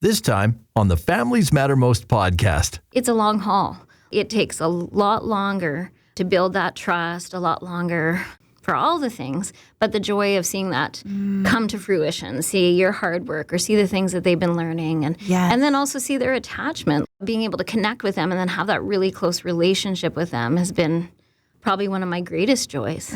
This time on the Families Matter Most podcast. It's a long haul. It takes a lot longer to build that trust, a lot longer for all the things, but the joy of seeing that come to fruition, see your hard work or see the things that they've been learning and then also see their attachment, being able to connect with them and then have that really close relationship with them has been probably one of my greatest joys.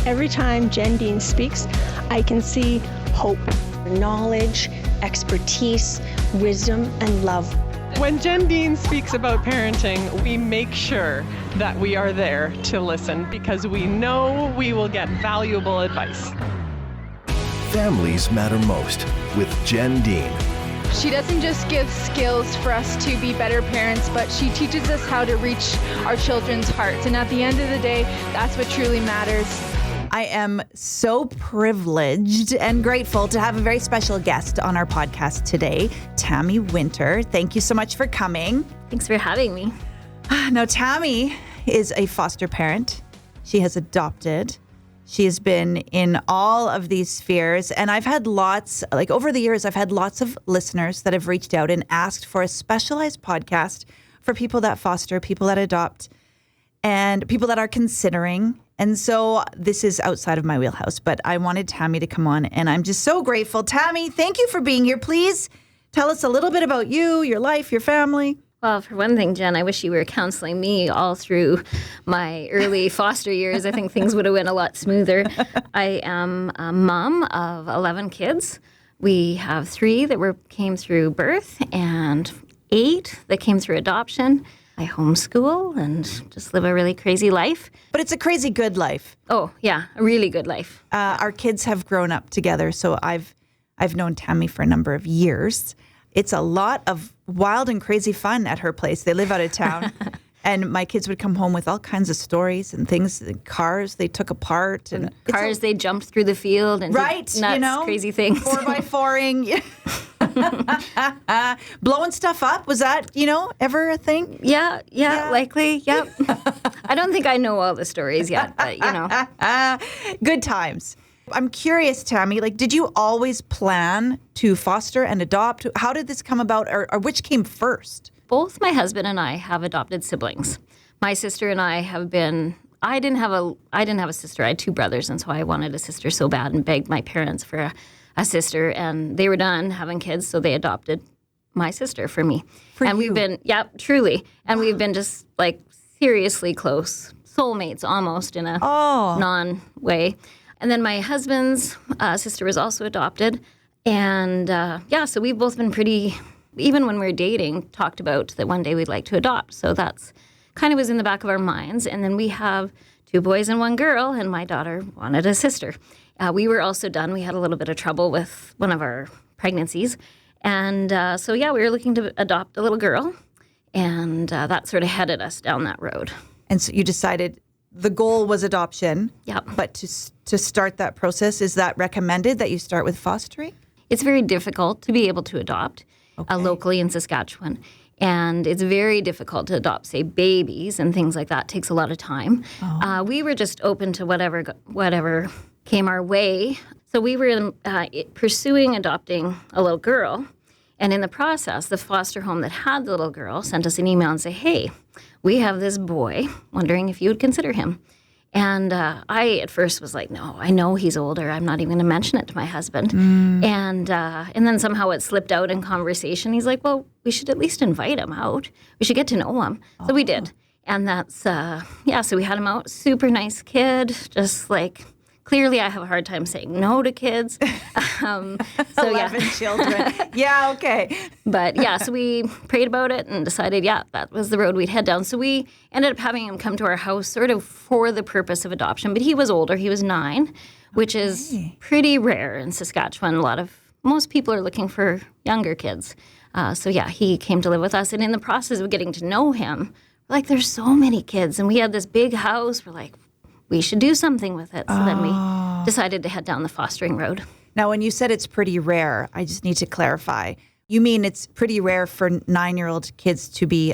Every time Jen Dean speaks, I can see hope, knowledge, expertise, wisdom, and love. When Jen Dean speaks about parenting, we make sure that we are there to listen because we know we will get valuable advice. Families Matter Most with Jen Dean. She doesn't just give skills for us to be better parents, but she teaches us how to reach our children's hearts. And at the end of the day, that's what truly matters. I am so privileged and grateful to have a very special guest on our podcast today, Tammy Winters. Thank you so much for coming. Thanks for having me. Now, Tammy is a foster parent. She has adopted. She has been in all of these spheres. And I've had over the years, I've had lots of listeners that have reached out and asked for a specialized podcast for people that foster, people that adopt, and people that are considering. And so this is outside of my wheelhouse, but I wanted Tammy to come on, and I'm just so grateful. Tammy, thank you for being here. Please tell us a little bit about you, your life, your family. Well, for one thing, Jen, I wish you were counseling me all through my early foster years. I think things would have went a lot smoother. I am a mom of 11 kids. We have 3 that came through birth and 8 that came through adoption. I homeschool and just live a really crazy life. But it's a crazy good life. Oh, yeah, a really good life. Our kids have grown up together, so I've known Tammy for a number of years. It's a lot of wild and crazy fun at her place. They live out of town, and my kids would come home with all kinds of stories and things, cars they took apart. And cars they jumped through the field and did nuts, crazy things. 4x4ing. Blowing stuff up, was that, ever a thing? Yeah, likely, yep. I don't think I know all the stories yet, but, Good times. I'm curious, Tammy, did you always plan to foster and adopt? How did this come about, or which came first? Both my husband and I have adopted siblings. My sister and I have been... I didn't have a sister. I had 2 brothers, and so I wanted a sister so bad and begged my parents for a sister, and they were done having kids, so they adopted my sister for me. We've been, truly, and we've been just seriously close, soulmates almost in a non-way. And then my husband's sister was also adopted, and so we've both been pretty, even when we were dating, talked about that one day we'd like to adopt. So that's kind of was in the back of our minds. And then we have 2 boys and 1 girl, and my daughter wanted a sister. We were also done. We had a little bit of trouble with one of our pregnancies. And we were looking to adopt a little girl, and that sort of headed us down that road. And so you decided the goal was adoption. Yep. But to start that process, is that recommended that you start with fostering? It's very difficult to be able to adopt locally in Saskatchewan. And it's very difficult to adopt, say, babies and things like that. It takes a lot of time. We were just open to whatever came our way. So we were pursuing adopting a little girl. And in the process, the foster home that had the little girl sent us an email and said, hey, we have this boy, wondering if you would consider him. And I at first was like, no, I know he's older. I'm not even going to mention it to my husband. And then somehow it slipped out in conversation. He's like, well, we should at least invite him out. We should get to know him. So we did. And that's, so we had him out. Super nice kid, just clearly I have a hard time saying no to kids. 11 children. Yeah, okay. But so we prayed about it and decided, that was the road we'd head down. So we ended up having him come to our house sort of for the purpose of adoption. But he was older. He was 9, which is pretty rare in Saskatchewan. Most people are looking for younger kids. He came to live with us. And in the process of getting to know him, there's so many kids. And we had this big house. We're like, we should do something with it. So then we decided to head down the fostering road. Now, when you said it's pretty rare, I just need to clarify. You mean it's pretty rare for 9-year-old kids to be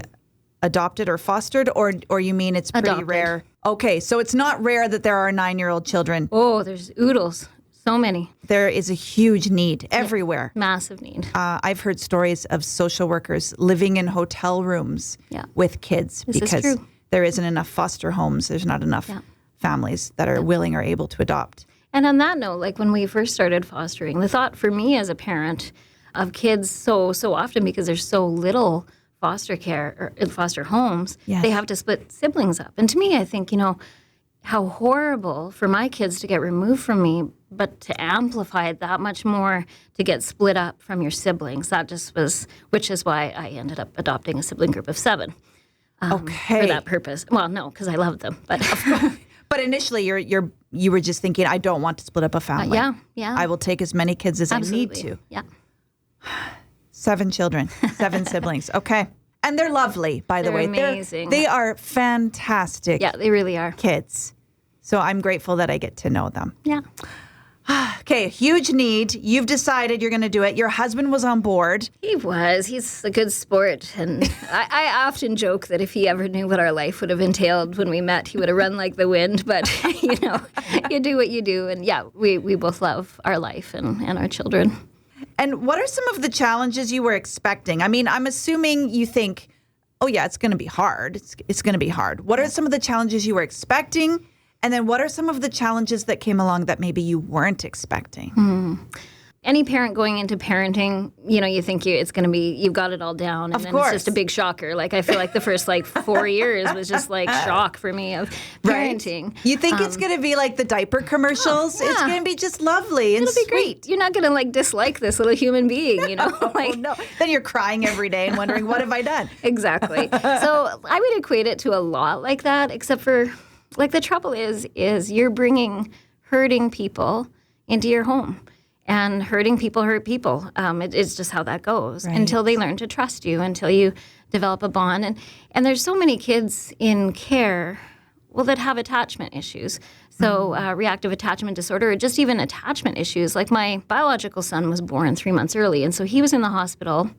adopted or fostered, or you mean it's pretty adopted. Rare? Okay, so it's not rare that there are 9-year-old children. Oh, there's oodles. So many. There is a huge need everywhere. Massive need. I've heard stories of social workers living in hotel rooms with kids This is because true. there isn't enough foster homes. There's not enough families that are willing or able to adopt. And on that note, like when we first started fostering, the thought for me as a parent of kids so often, because there's so little foster care or in foster homes, they have to split siblings up. And to me, I think, how horrible for my kids to get removed from me, but to amplify it that much more to get split up from your siblings. That just was, which is why I ended up adopting a sibling group of 7 for that purpose. Well, no, because I love them, but But initially, you were just thinking, I don't want to split up a family. yeah. I will take as many kids as Absolutely. I need to. Yeah. 7 children, 7 siblings. Okay. And they're lovely, by the They're way. amazing. They are fantastic Yeah, they really are. kids. So I'm grateful that I get to know them. Yeah. Okay, huge need. You've decided you're going to do it. Your husband was on board. He was. He's a good sport. And I often joke that if he ever knew what our life would have entailed when we met, he would have run like the wind. But, you do what you do. And yeah, we both love our life and our children. And what are some of the challenges you were expecting? I mean, I'm assuming you think, oh, yeah, it's going to be hard. It's going to be hard. What are some of the challenges you were expecting? And then what are some of the challenges that came along that maybe you weren't expecting? Any parent going into parenting, you think it's going to be, you've got it all down. And then it's just a big shocker. Like, I feel like the first 4 years was just shock for me of parenting. Right? You think it's going to be like the diaper commercials? It's going to be just lovely and It'll be sweet. great. You're not going to dislike this little human being, Oh, no. Then you're crying every day and wondering, what have I done? Exactly. So I would equate it to a lot like that, except for the trouble is you're bringing hurting people into your home. And hurting people hurt people. It's just how that goes until they learn to trust you, until you develop a bond. And there's so many kids in care, that have attachment issues. So reactive attachment disorder, or just even attachment issues. Like my biological son was born 3 months early, and so he was in the hospital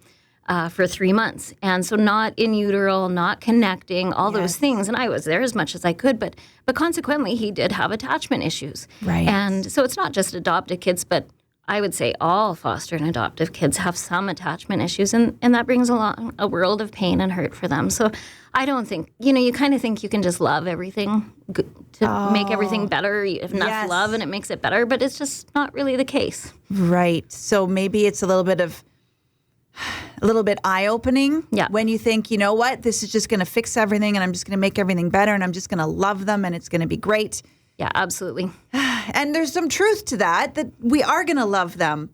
for 3 months. And so not in utero, not connecting, all those things. And I was there as much as I could, but consequently he did have attachment issues. Right. And so it's not just adopted kids, but I would say all foster and adoptive kids have some attachment issues, and that brings along a world of pain and hurt for them. So I don't think, you kind of think you can just love everything to make everything better. You have enough love and it makes it better, but it's just not really the case. Right. So maybe it's a little bit eye-opening when you think, you know what, this is just going to fix everything and I'm just going to make everything better and I'm just going to love them and it's going to be great. Yeah, absolutely. And there's some truth to that we are going to love them.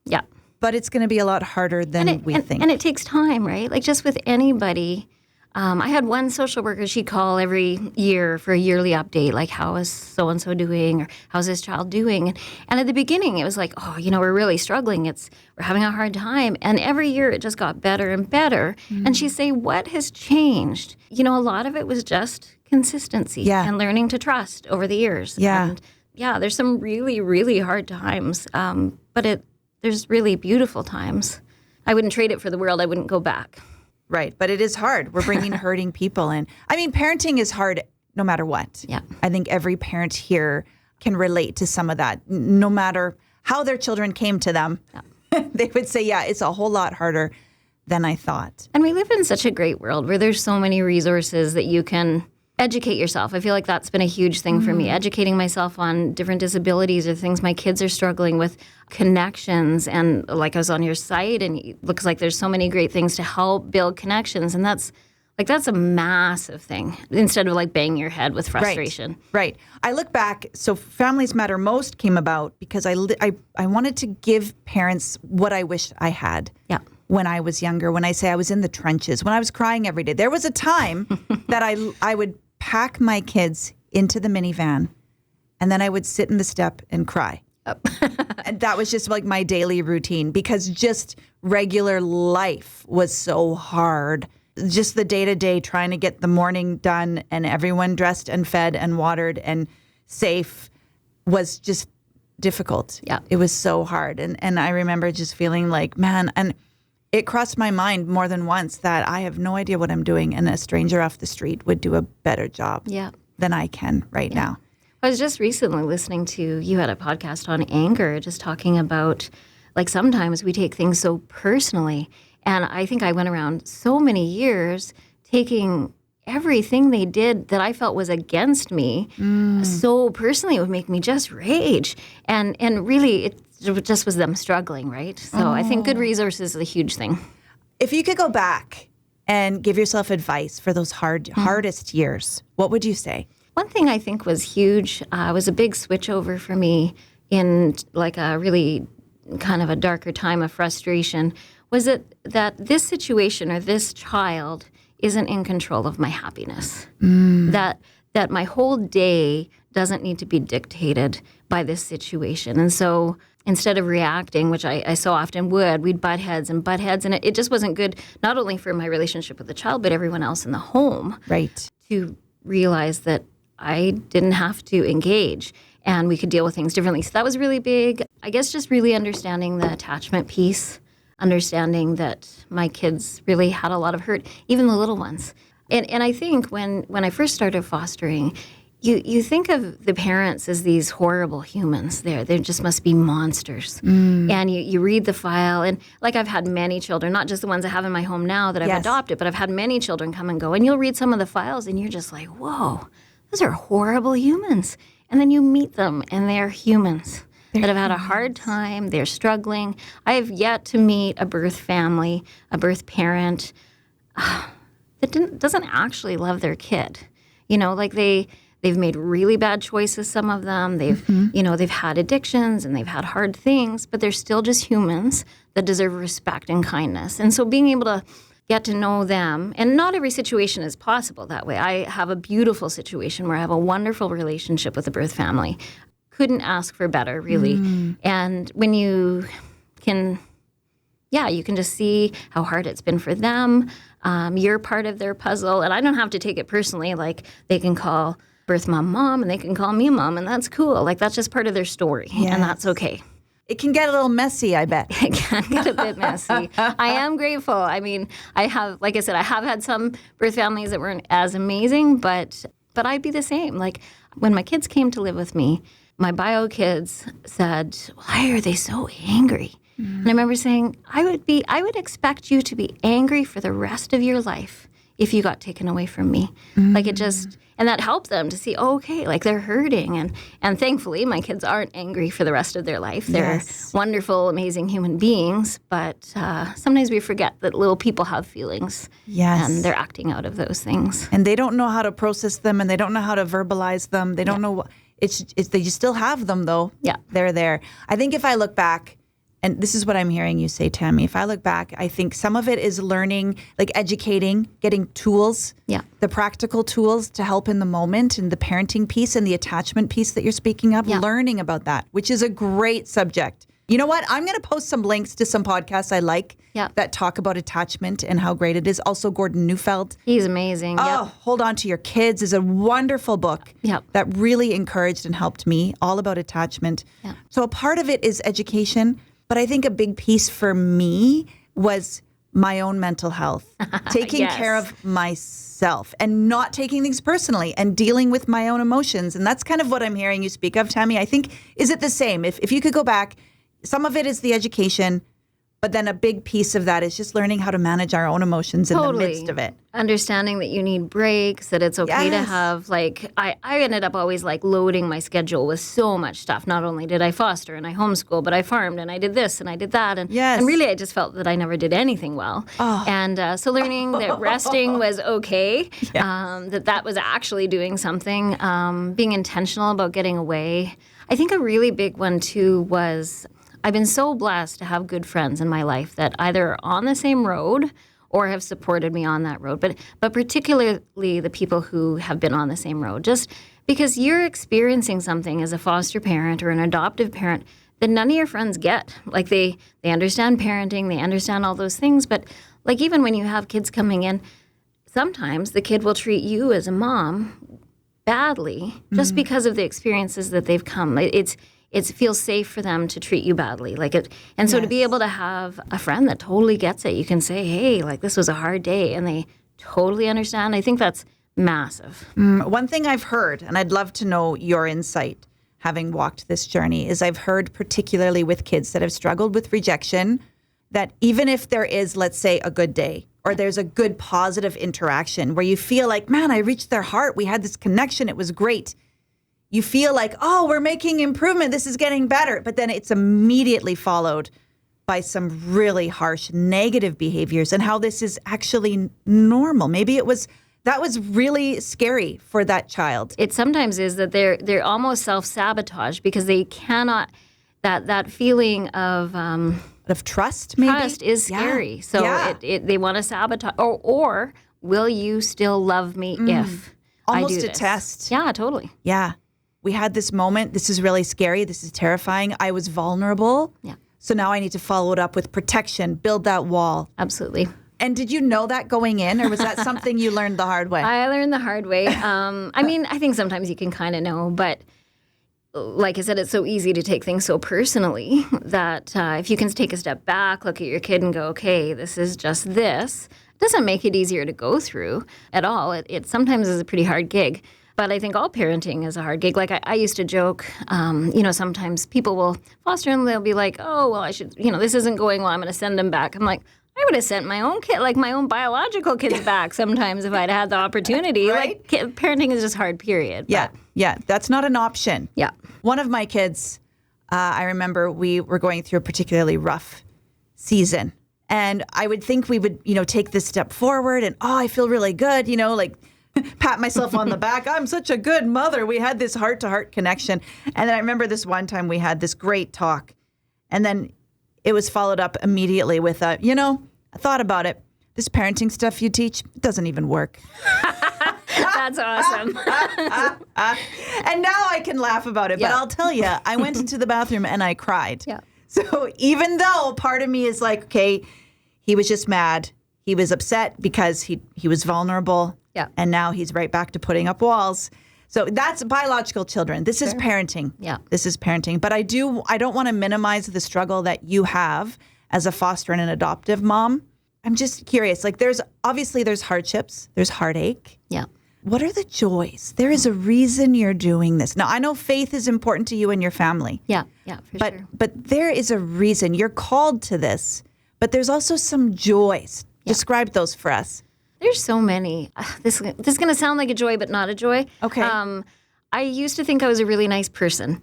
Yeah. But it's going to be a lot harder than we think. And it takes time, right? Like just with anybody. I had one social worker, she'd call every year for a yearly update, like how is so-and-so doing or how's this child doing? And at the beginning, it was like, we're really struggling. We're having a hard time. And every year it just got better and better. And she'd say, what has changed? A lot of it was just consistency and learning to trust over the years. Yeah. And there's some really, really hard times, but there's really beautiful times. I wouldn't trade it for the world. I wouldn't go back. Right. But it is hard. We're bringing hurting people in. I mean, parenting is hard no matter what. Yeah. I think every parent here can relate to some of that, no matter how their children came to them. Yeah. They would say, it's a whole lot harder than I thought. And we live in such a great world where there's so many resources that you can educate yourself. I feel like that's been a huge thing for me, educating myself on different disabilities or things my kids are struggling with, connections. And I was on your site and it looks like there's so many great things to help build connections. And that's a massive thing instead of banging your head with frustration. Right. I look back, so Families Matter Most came about because I wanted to give parents what I wish I had. Yeah. When I was younger, when I say I was in the trenches, when I was crying every day. There was a time that I would pack my kids into the minivan and then I would sit in the step and cry. And that was just my daily routine because just regular life was so hard. Just the day-to-day trying to get the morning done and everyone dressed and fed and watered and safe was just difficult. Yeah. It was so hard. And I remember just feeling like, man, and it crossed my mind more than once that I have no idea what I'm doing and a stranger off the street would do a better job than I can right now. I was just recently listening to, you had a podcast on anger, just talking about, like, sometimes we take things so personally. And I think I went around so many years taking everything they did that I felt was against me so personally. It would make me just rage. And really, it just was them struggling, right? So I think good resources is a huge thing. If you could go back and give yourself advice for those hardest years, what would you say? One thing I think was huge was a big switchover for me in like a really kind of a darker time of frustration, was that this situation or this child isn't in control of my happiness. That my whole day doesn't need to be dictated by this situation. And so instead of reacting, which I so often would, we'd butt heads. And it just wasn't good, not only for my relationship with the child, but everyone else in the home. Right. To realize that I didn't have to engage and we could deal with things differently. So that was really big. I guess just really understanding the attachment piece, understanding that my kids really had a lot of hurt, even the little ones. And I think when I first started fostering, you think of the parents as these horrible humans. They just must be monsters. And you read the file, and like I've had many children, not just the ones I have in my home now that I've adopted, but I've had many children come and go. And you'll read some of the files, and you're just like, whoa, those are horrible humans. And then you meet them, and they're humans that have had a hard time. They're struggling. I have yet to meet a birth family, a birth parent that doesn't actually love their kid. You know, like they've made really bad choices, some of them. They've had addictions and they've had hard things, but they're still just humans that deserve respect and kindness. And so being able to get to know them, and not every situation is possible that way. I have a beautiful situation where I have a wonderful relationship with the birth family. Couldn't ask for better, really. And when you can just see how hard it's been for them. You're part of their puzzle, and I don't have to take it personally. Like, they can call birth mom, and they can call me mom, and that's cool. Like, that's just part of their story, and that's okay. It can get a little messy, I bet. It can get a bit messy. I am grateful. I mean, I have had some birth families that weren't as amazing, but I'd be the same. Like, when my kids came to live with me, my bio kids said, "Why are they so angry?" And I remember saying, I would expect you to be angry for the rest of your life if you got taken away from me. Like, it just, and that helped them to see, okay, like, they're hurting. And thankfully, my kids aren't angry for the rest of their life. They're wonderful, amazing human beings. But sometimes we forget that little people have feelings. And they're acting out of those things. And they don't know how to process them, and they don't know how to verbalize them. They don't know. It's they still have them, though. Yeah. They're there. I think if I look back, and this is what I'm hearing you say, Tammy, if I look back, I think some of it is learning, like educating, getting tools, the practical tools to help in the moment, and the parenting piece and the attachment piece that you're speaking of, learning about that, which is a great subject. You know what? I'm going to post some links to some podcasts I like that talk about attachment and how great it is. Also, Gordon Nuefeld. He's amazing. Oh, Hold On to Your Kids is a wonderful book that really encouraged and helped me, all about attachment. So a part of it is education. But I think a big piece for me was my own mental health, taking care of myself and not taking things personally and dealing with my own emotions. And that's kind of what I'm hearing you speak of, Tammy. I think, is it the same? If you could go back, some of it is the education, but then a big piece of that is just learning how to manage our own emotions in the midst of it. Understanding that you need breaks, that it's okay to have, like, I ended up always, like, loading my schedule with so much stuff. Not only did I foster and I homeschool, but I farmed and I did this and I did that. And really I just felt that I never did anything well. And so learning that resting was okay, that was actually doing something, being intentional about getting away. I think a really big one, too, was I've been so blessed to have good friends in my life that either are on the same road or have supported me on that road, but particularly the people who have been on the same road. Just because you're experiencing something as a foster parent or an adoptive parent that none of your friends get. Like, they understand parenting, they understand all those things, but like, even when you have kids coming in, sometimes the kid will treat you as a mom badly just because of the experiences that they've come. It feels safe for them to treat you badly. And so to be able to have a friend that totally gets it, you can say, hey, like, this was a hard day, and they totally understand. I think that's massive. One thing I've heard, and I'd love to know your insight, having walked this journey, is I've heard particularly with kids that have struggled with rejection, that even if there is, let's say, a good day, or there's a good positive interaction where you feel like, man, I reached their heart. We had this connection. It was great. You feel like, oh, we're making improvement. This is getting better. But then it's immediately followed by some really harsh negative behaviors, and how this is actually normal. Maybe that was really scary for that child. It sometimes is that they're almost self-sabotage because they cannot, that feeling of Trust, maybe? trust is scary. So they want to sabotage, or will you still love me if I Almost do a this? test. Yeah, totally. Yeah. We had this moment. This is really scary. This is terrifying. I was vulnerable. Yeah, So now I need to follow it up with protection, build that wall. absolutely. And did you know that going in, or was that something you learned the hard way? I learned the hard way. I mean, I think sometimes you can kind of know, but like I said, it's so easy to take things so personally that if you can take a step back, look at your kid and go, okay, this is just this, it doesn't make it easier to go through at all. It sometimes is a pretty hard gig. But I think all parenting is a hard gig. Like I used to joke, sometimes people will foster and they'll be like, oh, well, I should, this isn't going well. I'm going to send them back. I'm like, I would have sent my own kid, like my own biological kids back sometimes if I'd had the opportunity. Right? Like parenting is just hard, period. Yeah. Yeah. That's not an option. Yeah. One of my kids, I remember we were going through a particularly rough season. And I would think we would, take this step forward and, oh, I feel really good, like pat myself on the back. I'm such a good mother. We had this heart-to-heart connection. And then I remember this one time we had this great talk. And then it was followed up immediately with I thought about it. This parenting stuff you teach, it doesn't even work. That's awesome. And now I can laugh about it. But Yeah. I'll tell you, I went into the bathroom and I cried. Yeah. So even though part of me is like, okay, he was just mad. He was upset because he was vulnerable. Yeah. And now he's right back to putting up walls. So that's biological children. This is parenting. Yeah. This is parenting. But I don't want to minimize the struggle that you have as a foster and an adoptive mom. I'm just curious. Like there's hardships. There's heartache. Yeah. What are the joys? There is a reason you're doing this. Now, I know faith is important to you and your family. Yeah. Yeah, for sure. But there is a reason. You're called to this. But there's also some joys. Yeah. Describe those for us. There's so many. This is going to sound like a joy, but not a joy. Okay. I used to think I was a really nice person.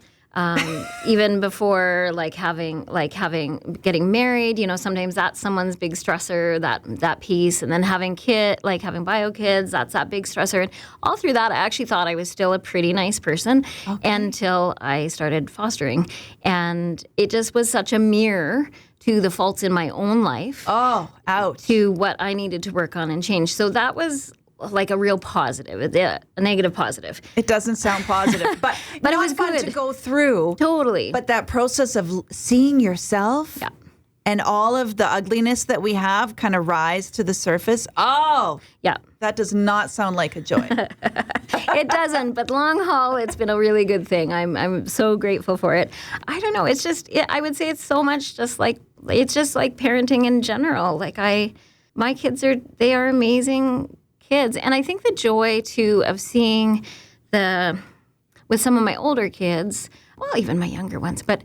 Even before getting married, sometimes that's someone's big stressor, that piece, and then having bio kids, that's that big stressor. And all through that, I actually thought I was still a pretty nice person until I started fostering, and it just was such a mirror to the faults in my own life. Oh, ouch. To what I needed to work on and change. So that was like a real positive, a negative positive. It doesn't sound positive, but But it not was fun good. to go through. Totally. But that process of seeing yourself and all of the ugliness that we have kind of rise to the surface. Oh, yeah. that does not sound like a joy. It doesn't, but long haul, it's been a really good thing. I'm so grateful for it. I don't know. It's just, I would say it's so much it's just like parenting in general. Like my kids they are amazing kids. And I think the joy too of seeing with some of my older kids, well, even my younger ones, but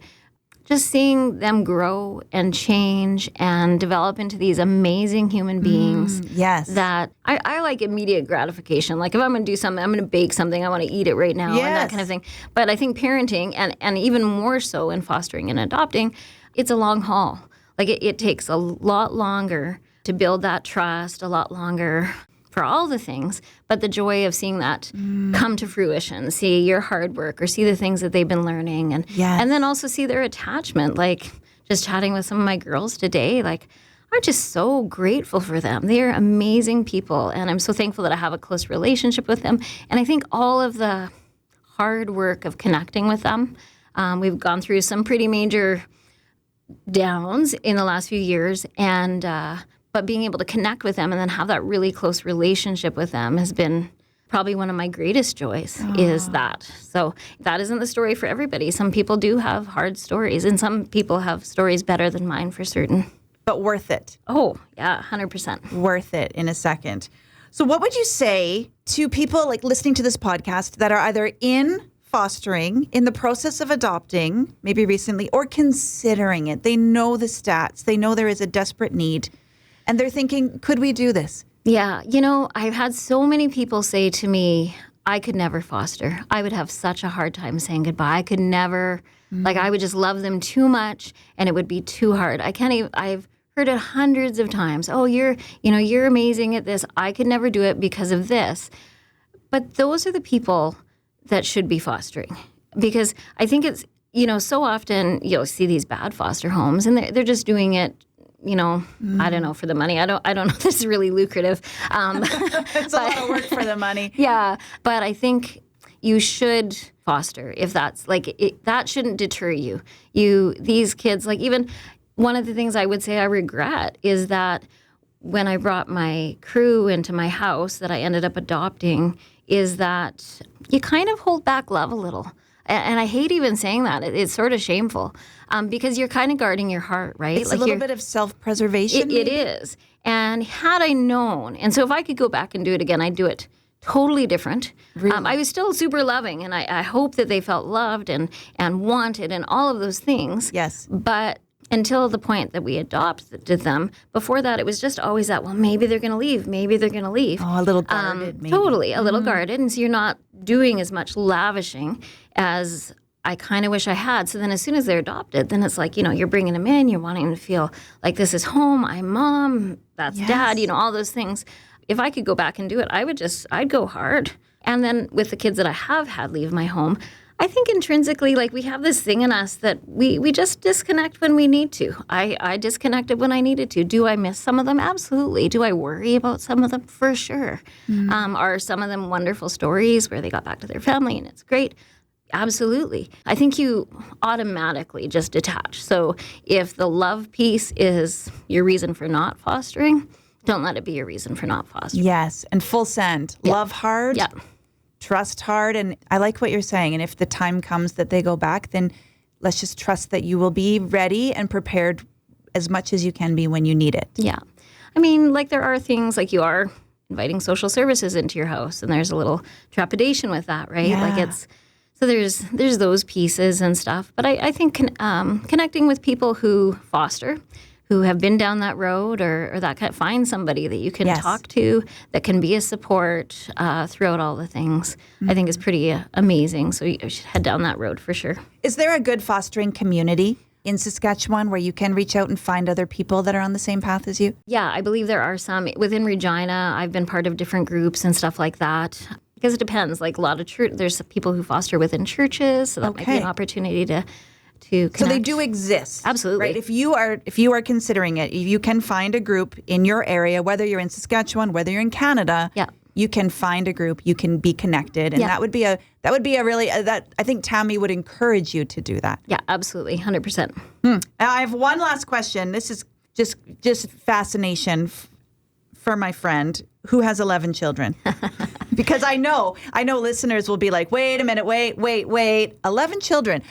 just seeing them grow and change and develop into these amazing human beings. Yes. That I like immediate gratification. Like if I'm going to do something, I'm going to bake something, I want to eat it right now and that kind of thing. But I think parenting and even more so in fostering and adopting, it's a long haul. Like it takes a lot longer to build that trust, a lot longer for all the things, but the joy of seeing that come to fruition, see your hard work or see the things that they've been learning and then also see their attachment. Like just chatting with some of my girls today, like I'm just so grateful for them. They're amazing people and I'm so thankful that I have a close relationship with them. And I think all of the hard work of connecting with them, we've gone through some pretty major downs in the last few years and but being able to connect with them and then have that really close relationship with them has been probably one of my greatest joys is that. So that isn't the story for everybody. Some people do have hard stories and some people have stories better than mine for certain. But worth it. Oh, yeah, 100%. Worth it in a second. So what would you say to people like listening to this podcast that are either in fostering, in the process of adopting, maybe recently, or considering it? They know the stats. They know there is a desperate need. And they're thinking, could we do this? Yeah. I've had so many people say to me, I could never foster. I would have such a hard time saying goodbye. I could never, I would just love them too much and it would be too hard. I can't even, I've heard it hundreds of times. Oh, you're amazing at this. I could never do it because of this. But those are the people that should be fostering, because I think it's, so often you'll see these bad foster homes and they're just doing it, I don't know, for the money. I don't know if this is really lucrative. It's a lot of work for the money. Yeah. But I think you should foster if that's that shouldn't deter you. These kids, even one of the things I would say I regret is that when I brought my crew into my house that I ended up adopting, is that you kind of hold back love a little. And I hate even saying that. It's sort of shameful because you're kind of guarding your heart, right? It's a little bit of self-preservation. It is. And had I known, and so if I could go back and do it again, I'd do it totally different. Really? I was still super loving, and I hope that they felt loved and wanted and all of those things. Yes. But until the point that we adopted them, before that, it was just always that, well, maybe they're going to leave. Maybe they're going to leave. Oh, a little guarded, maybe. Totally, a little guarded. And so you're not doing as much lavishing as I kind of wish I had. So then as soon as they're adopted, then it's like, you're bringing them in. You're wanting them to feel like this is home. I'm mom. That's dad. All those things. If I could go back and do it, I'd go hard. And then with the kids that I have had leave my home, I think intrinsically, we have this thing in us that we just disconnect when we need to. I disconnected when I needed to. Do I miss some of them? Absolutely. Do I worry about some of them? For sure. Are some of them wonderful stories where they got back to their family and it's great? Absolutely. I think you automatically just detach. So if the love piece is your reason for not fostering, don't let it be your reason for not fostering. Yes. And full send. Yep. Love hard. Yep. Trust hard. And I like what you're saying. And if the time comes that they go back, then let's just trust that you will be ready and prepared as much as you can be when you need it. Yeah. I mean, there are things you are inviting social services into your house, and there's a little trepidation with that, right? Yeah. So there's those pieces and stuff. But I think connecting with people who foster, who have been down that road or that kind, find somebody that you can talk to that can be a support throughout all the things, I think is pretty amazing. So you should head down that road for sure. Is there a good fostering community in Saskatchewan where you can reach out and find other people that are on the same path as you? Yeah, I believe there are some. Within Regina, I've been part of different groups and stuff like that. Because it depends. A lot of there's people who foster within churches, so that might be an opportunity to connect. So they do exist. Absolutely. Right? If you are considering it, you can find a group in your area, whether you're in Saskatchewan, whether you're in Canada. Yeah. You can find a group, you can be connected, and that would be a really that I think Tammy would encourage you to do that. Yeah, absolutely, 100%. Now I have one last question. This is just fascination for my friend who has 11 children. Because I know listeners will be like, wait a minute, wait, 11 children.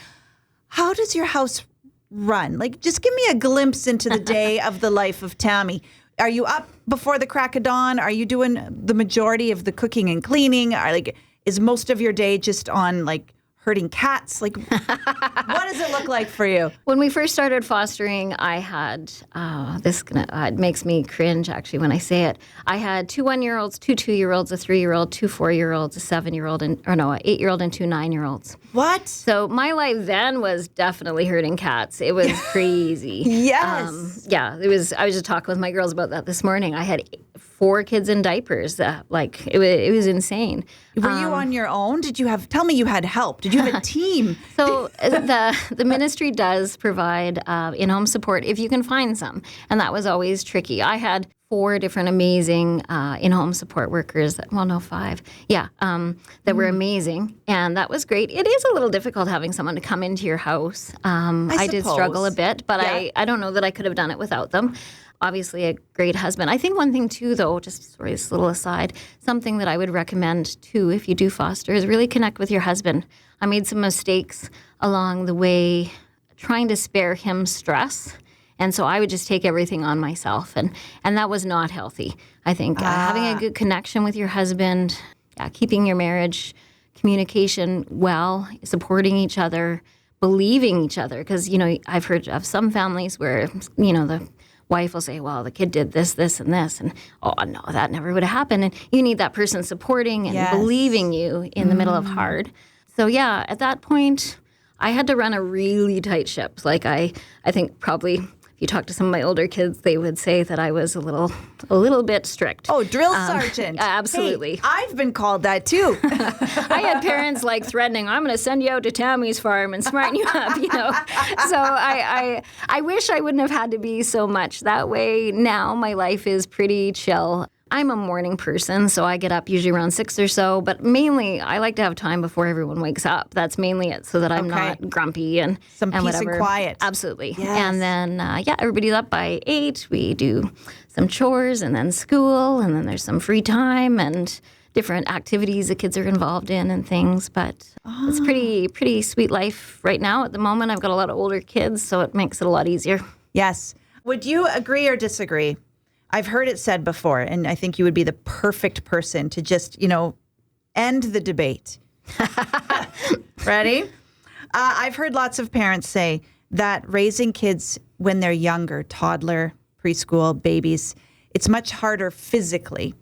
How does your house run? Just give me a glimpse into the day of the life of Tammy. Are you up before the crack of dawn? Are you doing the majority of the cooking and cleaning? Is most of your day just on herding cats? What does it look like for you? When we first started fostering, I had it makes me cringe actually when I say it. I had 2 1-year-olds, 2 2-year-olds, a 3-year-old, 2 4-year-olds, a 7-year-old, an 8-year-old, and 2 9-year-olds. What? So my life then was definitely herding cats. It was crazy. Yes. It was. I was just talking with my girls about that this morning. I had 4 kids in diapers. It was insane. Were you on your own? Tell me you had help. Did you have a team? So the ministry does provide in-home support if you can find some. And that was always tricky. I had 4 different amazing in-home support workers. 5. That were amazing. And that was great. It is a little difficult having someone to come into your house. I did struggle a bit, but I don't know that I could have done it without them. Obviously, a great husband. I think one thing, too, though, just sort of this little aside, something that I would recommend, too, if you do foster, is really connect with your husband. I made some mistakes along the way trying to spare him stress And so I would just take everything on myself. And that was not healthy. I think having a good connection with your husband, keeping your marriage communication well, supporting each other, believing each other. Because, I've heard of some families where, the wife will say, well, the kid did this, this, and this. And, oh, no, that never would have happened. And you need that person supporting and believing you in the middle of hard. So, yeah, at that point, I had to run a really tight ship. Like, I think probably if you talk to some of my older kids, they would say that I was a little bit strict. Oh, drill sergeant. Absolutely. Hey, I've been called that too. I had parents like threatening, I'm going to send you out to Tammy's farm and smarten you up, So I wish I wouldn't have had to be so much that way. Now my life is pretty chill. I'm a morning person, so I get up usually around 6 or so, but mainly I like to have time before everyone wakes up. That's mainly it, so that I'm not grumpy and some peace whatever. And quiet. Absolutely. Yes. And then, everybody's up by 8. We do some chores and then school, and then there's some free time and different activities the kids are involved in and things. But it's pretty sweet life right now. At the moment, I've got a lot of older kids, so it makes it a lot easier. Yes. Would you agree or disagree? I've heard it said before, and I think you would be the perfect person to just, end the debate. Ready? I've heard lots of parents say that raising kids when they're younger, toddler, preschool, babies, it's much harder physically.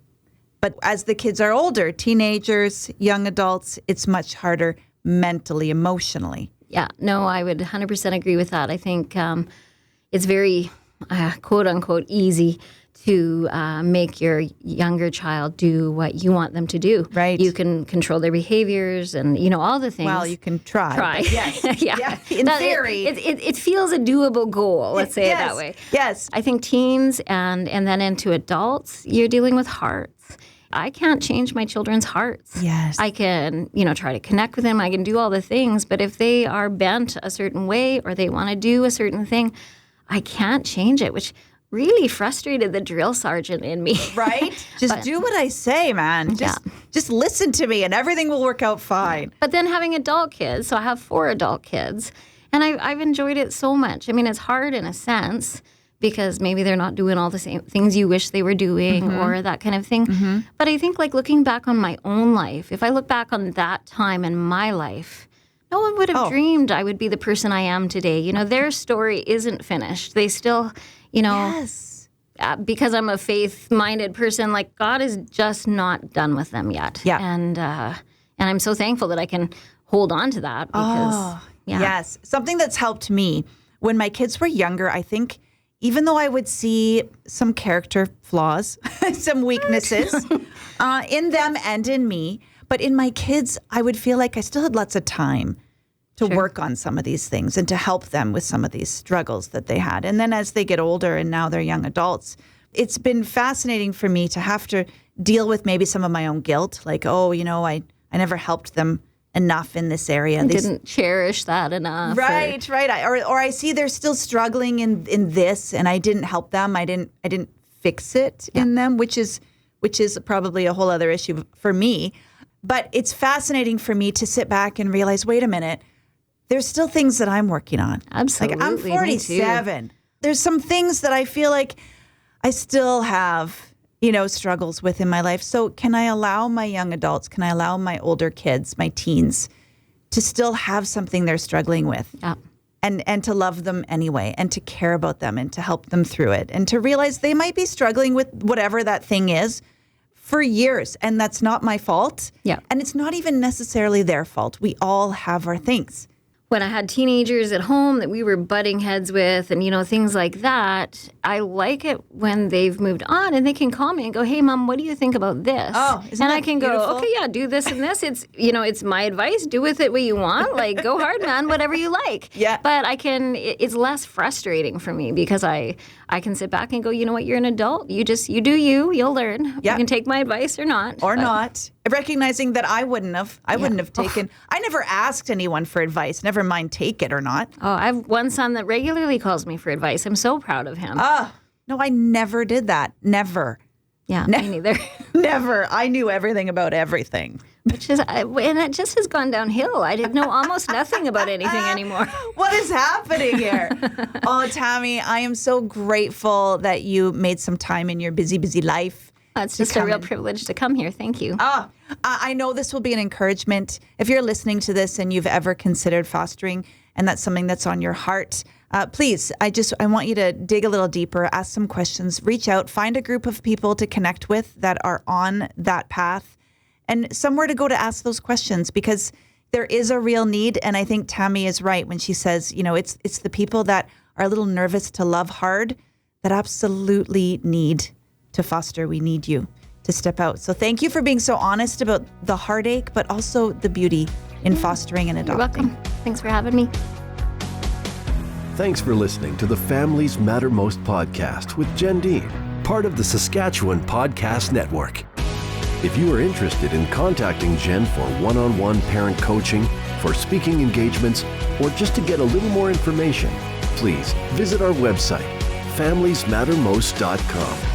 But as the kids are older, teenagers, young adults, it's much harder mentally, emotionally. Yeah, no, I would 100% agree with that. I think it's very, quote unquote, easy to make your younger child do what you want them to do. Right. You can control their behaviors and, all the things. Well, you can try. Yes. Yeah. In theory. It feels a doable goal, let's say it that way. Yes. I think teens and then into adults, you're dealing with hearts. I can't change my children's hearts. Yes. I can, try to connect with them. I can do all the things. But if they are bent a certain way or they want to do a certain thing, I can't change it, which really frustrated the drill sergeant in me. Right? Just do what I say, man. Just listen to me and everything will work out fine. But then having adult kids, so I have 4 adult kids, and I've enjoyed it so much. I mean, it's hard in a sense because maybe they're not doing all the same things you wish they were doing or that kind of thing. Mm-hmm. But I think like looking back on my own life, if I look back on that time in my life, no one would have dreamed I would be the person I am today. Their story isn't finished. They still... Yes. Because I'm a faith-minded person, like God is just not done with them yet. Yeah. And I'm so thankful that I can hold on to that because, Yes. Something that's helped me when my kids were younger, I think, even though I would see some character flaws, some weaknesses in them and in me, but in my kids, I would feel like I still had lots of time to work on some of these things and to help them with some of these struggles that they had. And then as they get older and now they're young adults, it's been fascinating for me to have to deal with maybe some of my own guilt. Like, I never helped them enough in this area. They didn't cherish that enough. Right. Or I see they're still struggling in this and I didn't help them. I didn't fix it in them, which is probably a whole other issue for me. But it's fascinating for me to sit back and realize, wait a minute, there's still things that I'm working on. Absolutely. Like I'm 47. There's some things that I feel like I still have, struggles with in my life. So can I allow my young adults, can I allow my older kids, my teens, to still have something they're struggling with? Yeah. And to love them anyway, and to care about them and to help them through it, and to realize they might be struggling with whatever that thing is for years, and that's not my fault. Yeah. And it's not even necessarily their fault. We all have our things. When I had teenagers at home that we were butting heads with and, things like that, I like it when they've moved on and they can call me and go, hey, Mom, what do you think about this? Oh, isn't and that I can beautiful? go, okay, yeah, do this and this. It's, it's my advice. Do with it what you want. Like, go hard, man, whatever you like. Yeah. But it's less frustrating for me because I can sit back and go, you know what, you're an adult. You do you. You'll learn. Yeah. You can take my advice or not. Or not. Recognizing that I wouldn't have taken, I never asked anyone for advice, never mind take it or not. Oh, I have one son that regularly calls me for advice. I'm so proud of him. No, I never did that. Never. Yeah, me neither. Never. I knew everything about everything. Which is, and it just has gone downhill. I didn't know almost nothing about anything anymore. What is happening here? Oh, Tammy, I am so grateful that you made some time in your busy, busy life. It's just a real privilege to come here. Thank you. I know this will be an encouragement. If you're listening to this and you've ever considered fostering and that's something that's on your heart, please, I want you to dig a little deeper, ask some questions, reach out, find a group of people to connect with that are on that path and somewhere to go to ask those questions because there is a real need. And I think Tammy is right when she says, it's the people that are a little nervous to love hard that absolutely need to foster. We need you to step out. So thank you for being so honest about the heartache, but also the beauty in fostering and adopting. You're welcome. Thanks for having me. Thanks for listening to the Families Matter Most podcast with Jen Dean, part of the Saskatchewan Podcast Network. If you are interested in contacting Jen for one-on-one parent coaching, for speaking engagements, or just to get a little more information, please visit our website, familiesmattermost.com.